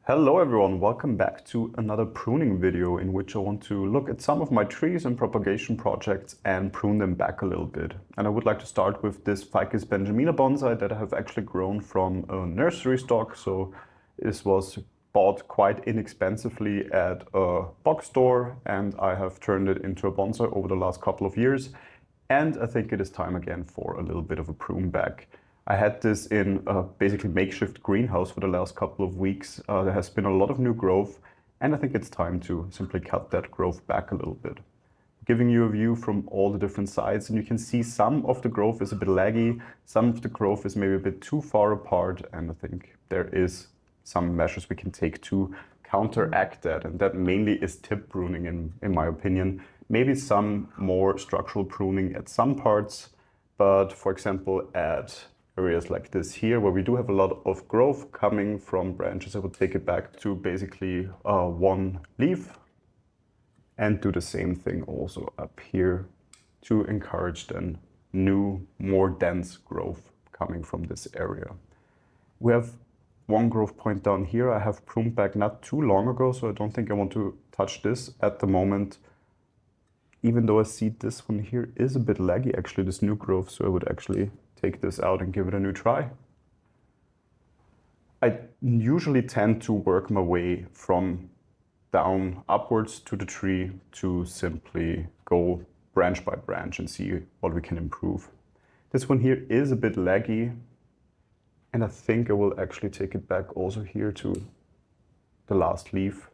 Hello everyone, welcome back to another pruning video in which I want to look at some of my trees and propagation projects and prune them back a little bit. And I would like to start with this Ficus Benjamina bonsai that I have actually grown from a nursery stock. So this was bought quite inexpensively at a box store and I have turned it into a bonsai over the last couple of years. And I think it is time again for a little bit of a prune back. I had this in a basically makeshift greenhouse for the last couple of weeks. There has been a lot of new growth, and I think it's time to simply cut that growth back a little bit. Giving you a view from all the different sides, and you can see some of the growth is a bit laggy, some of the growth is maybe a bit too far apart, and I think there is some measures we can take to counteract that, and that mainly is tip pruning in my opinion. Maybe some more structural pruning at some parts, but for example at areas like this here, where we do have a lot of growth coming from branches, I would take it back to basically one leaf and do the same thing also up here to encourage then new, more dense growth coming from this area. We have one growth point down here. I have pruned back not too long ago, so I don't think I want to touch this at the moment. Even though I see this one here is a bit laggy, actually, this new growth, so I would actually take this out and give it a new try. I usually tend to work my way from down upwards to the tree to simply go branch by branch and see what we can improve. This one here is a bit laggy, and I think I will actually take it back also here to the last leaf,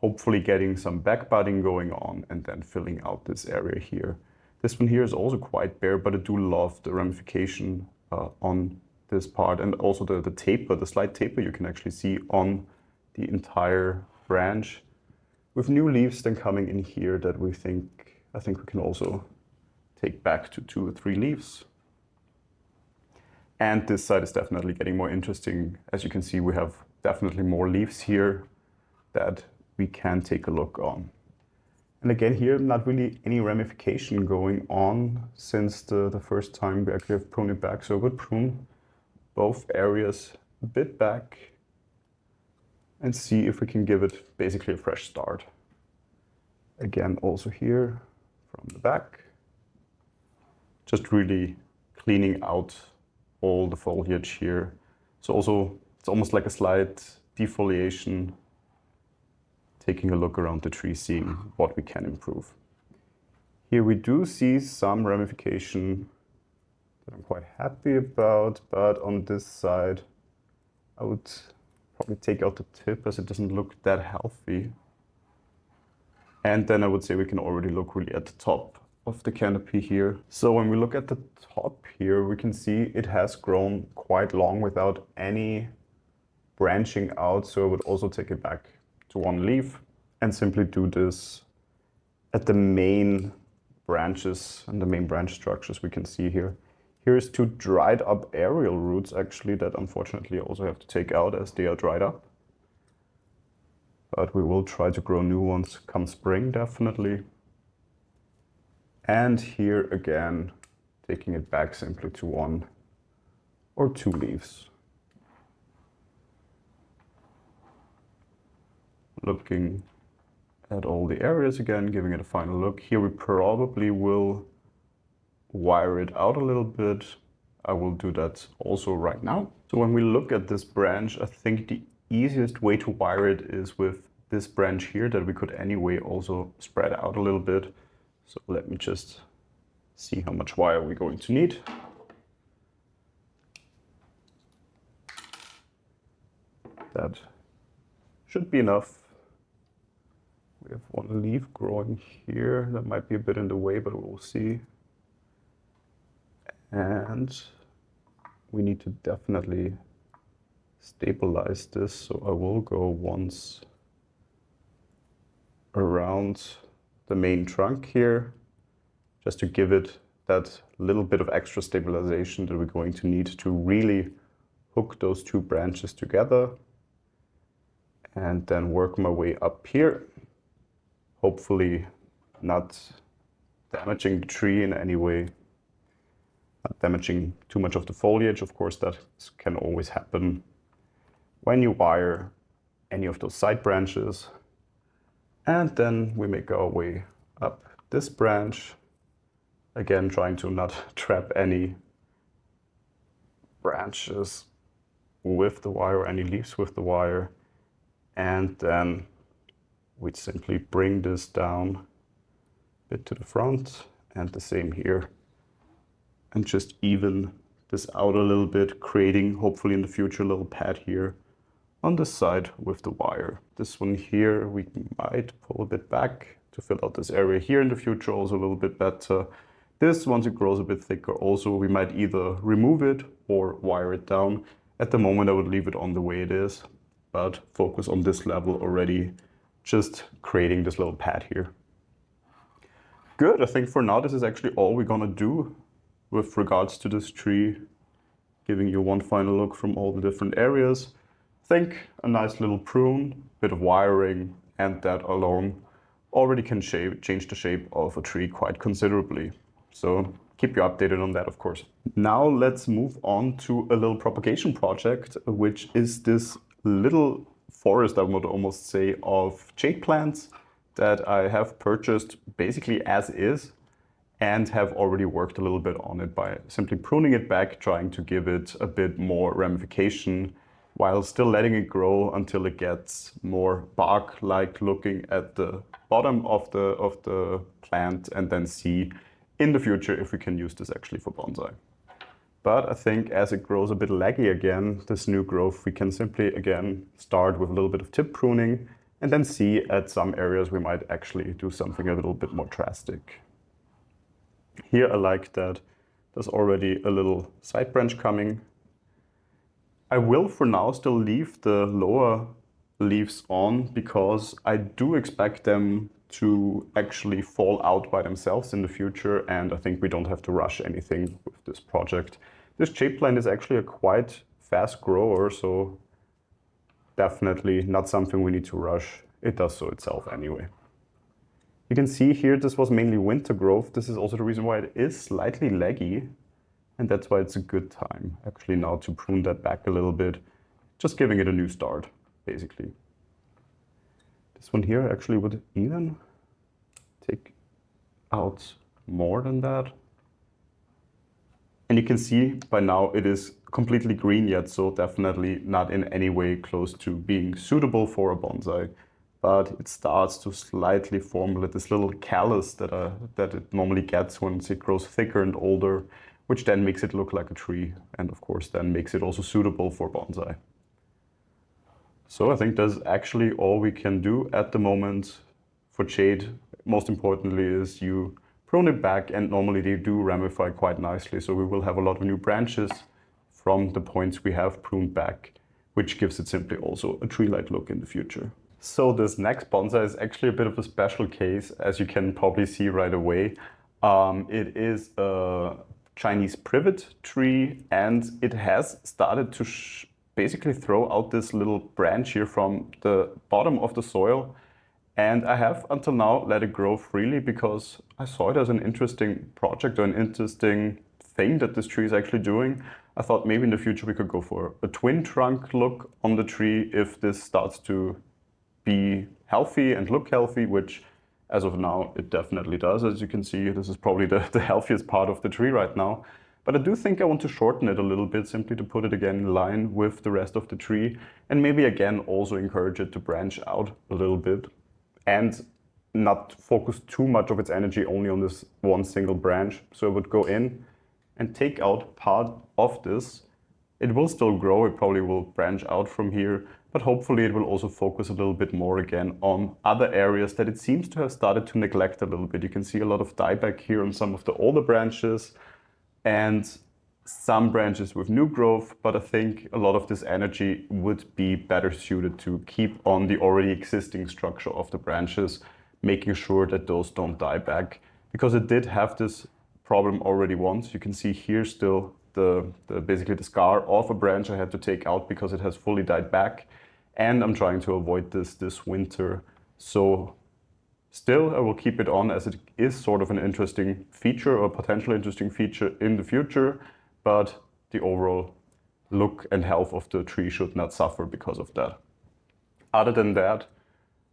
hopefully getting some back budding going on and then filling out this area here. This one here is also quite bare, but I do love the ramification on this part, and also the taper, the slight taper you can actually see on the entire branch, with new leaves then coming in here that I think we can also take back to 2 or 3 leaves. And this side is definitely getting more interesting. As you can see, we have definitely more leaves here that we can take a look on. And again here, not really any ramification going on since the first time we actually have pruned it back. So I would prune both areas a bit back and see if we can give it basically a fresh start. Again, also here from the back, just really cleaning out all the foliage here. So also, it's almost like a slight defoliation, taking a look around the tree, seeing what we can improve. Here we do see some ramification that I'm quite happy about, but on this side, I would probably take out the tip as it doesn't look that healthy. And then I would say we can already look really at the top of the canopy here. So when we look at the top here, we can see it has grown quite long without any branching out. So I would also take it back to 1 leaf and simply do this at the main branches and the main branch structures we can see here. Here's 2 dried up aerial roots actually that unfortunately I also have to take out as they are dried up. But we will try to grow new ones come spring definitely. And here again, taking it back simply to 1 or 2 leaves. Looking at all the areas again, giving it a final look. Here we probably will wire it out a little bit. I will do that also right now. So when we look at this branch, I think the easiest way to wire it is with this branch here that we could anyway also spread out a little bit. So let me just see how much wire we're going to need. That should be enough. We have 1 leaf growing here. That might be a bit in the way, but we'll see. And we need to definitely stabilize this. So I will go once around the main trunk here, just to give it that little bit of extra stabilization that we're going to need to really hook those 2 branches together. And then work my way up here, hopefully not damaging the tree in any way, not damaging too much of the foliage. Of course, that can always happen when you wire any of those side branches. And then we make our way up this branch, again trying to not trap any branches with the wire, any leaves with the wire. And then we simply bring this down a bit to the front, and the same here, and just even this out a little bit, creating hopefully in the future a little pad here on this side with the wire. This one here we might pull a bit back to fill out this area here in the future also a little bit better. This, once it grows a bit thicker, also we might either remove it or wire it down. At the moment I would leave it on the way it is, but focus on this level already, just creating this little pad here. Good, I think for now this is actually all we're gonna do with regards to this tree, giving you one final look from all the different areas. I think a nice little prune, bit of wiring, and that alone already can change the shape of a tree quite considerably. So keep you updated on that, of course. Now let's move on to a little propagation project, which is this little forest, I would almost say, of jade plants that I have purchased basically as is, and have already worked a little bit on it by simply pruning it back, trying to give it a bit more ramification while still letting it grow until it gets more bark-like looking at the bottom of the plant, and then see in the future if we can use this actually for bonsai. But I think as it grows a bit leggy again, this new growth, we can simply again start with a little bit of tip pruning, and then see at some areas we might actually do something a little bit more drastic. Here I like that there's already a little side branch coming. I will for now still leave the lower leaves on, because I do expect them to actually fall out by themselves in the future, and I think we don't have to rush anything with this project. This jade plant is actually a quite fast grower, so definitely not something we need to rush. It does so itself anyway. You can see here this was mainly winter growth. This is also the reason why it is slightly leggy, and that's why it's a good time actually now to prune that back a little bit, just giving it a new start basically. This one here actually would even take out more than that. And you can see by now it is completely green yet, so definitely not in any way close to being suitable for a bonsai. But it starts to slightly form this little callus that it normally gets once it grows thicker and older, which then makes it look like a tree, and of course then makes it also suitable for bonsai. So I think that's actually all we can do at the moment for jade. Most importantly is you prune it back, and normally they do ramify quite nicely, so we will have a lot of new branches from the points we have pruned back, which gives it simply also a tree-like look in the future. So this next bonsai is actually a bit of a special case, as you can probably see right away. It is a Chinese privet tree, and it has started to basically throw out this little branch here from the bottom of the soil. And I have until now let it grow freely because I saw it as an interesting project or an interesting thing that this tree is actually doing. I thought maybe in the future we could go for a twin trunk look on the tree if this starts to be healthy and look healthy, which as of now it definitely does. As you can see, this is probably the healthiest part of the tree right now. But I do think I want to shorten it a little bit, simply to put it again in line with the rest of the tree, and maybe again also encourage it to branch out a little bit and not focus too much of its energy only on this one single branch. So I would go in and take out part of this. It will still grow, it probably will branch out from here, but hopefully it will also focus a little bit more again on other areas that it seems to have started to neglect a little bit. You can see a lot of dieback here on some of the older branches and some branches with new growth, but I think a lot of this energy would be better suited to keep on the already existing structure of the branches, making sure that those don't die back, because it did have this problem already once. You can see here still basically the scar of a branch I had to take out because it has fully died back, and I'm trying to avoid this winter. So still I will keep it on, as it is sort of an interesting feature or potential interesting feature in the future, but the overall look and health of the tree should not suffer because of that. Other than that,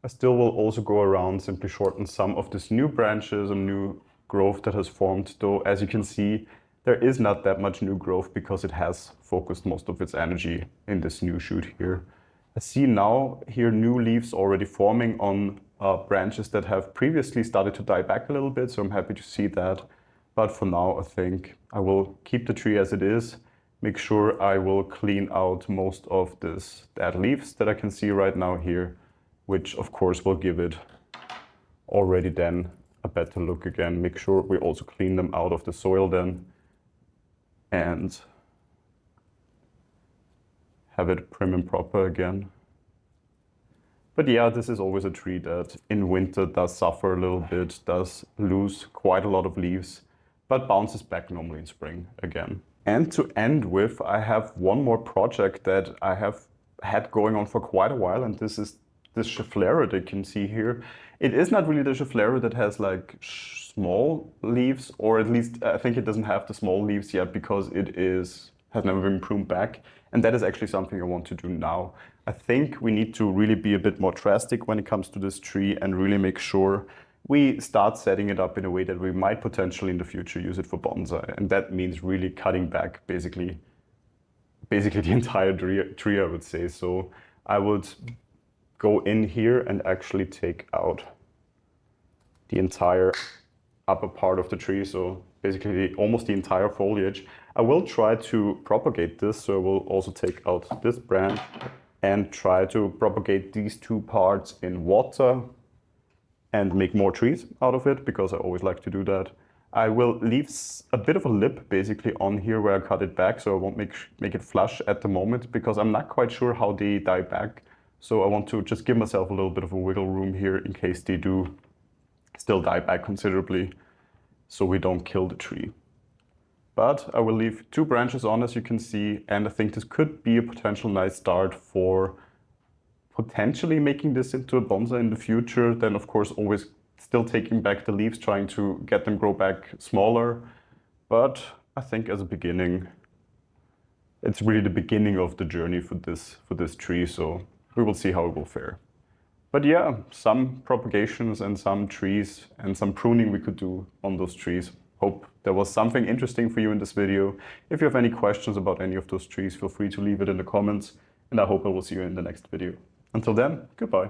I still will also go around, simply shorten some of these new branches and new growth that has formed, though as you can see, there is not that much new growth because it has focused most of its energy in this new shoot here. I see now here new leaves already forming on branches that have previously started to die back a little bit, so I'm happy to see that. But for now, I think I will keep the tree as it is, make sure I will clean out most of this dead leaves that I can see right now here, which of course will give it already then a better look again. Make sure we also clean them out of the soil then and have it prim and proper again. But yeah, this is always a tree that in winter does suffer a little bit, does lose quite a lot of leaves, but bounces back normally in spring again. And to end with, I have one more project that I have had going on for quite a while, and this is this Schefflera that you can see here. It is not really the Schefflera that has like small leaves, or at least I think it doesn't have the small leaves yet because it has never been pruned back. And that is actually something I want to do now. I think we need to really be a bit more drastic when it comes to this tree and really make sure we start setting it up in a way that we might potentially in the future use it for bonsai. And that means really cutting back basically the entire tree, I would say. So I would go in here and actually take out the entire upper part of the tree, so basically almost the entire foliage. I will try to propagate this, so I will also take out this branch and try to propagate these two parts in water and make more trees out of it, because I always like to do that. I will leave a bit of a lip basically on here where I cut it back, so I won't make it flush at the moment, because I'm not quite sure how they die back. So I want to just give myself a little bit of a wiggle room here in case they do still die back considerably, so we don't kill the tree. But I will leave two branches on, as you can see, and I think this could be a potential nice start for potentially making this into a bonsai in the future. Then of course always still taking back the leaves, trying to get them grow back smaller. But I think as a beginning, it's really the beginning of the journey for this tree, so we will see how it will fare. But yeah, some propagations and some trees and some pruning we could do on those trees. Hope there was something interesting for you in this video. If you have any questions about any of those trees, feel free to leave it in the comments, and I hope I will see you in the next video. Until then, goodbye.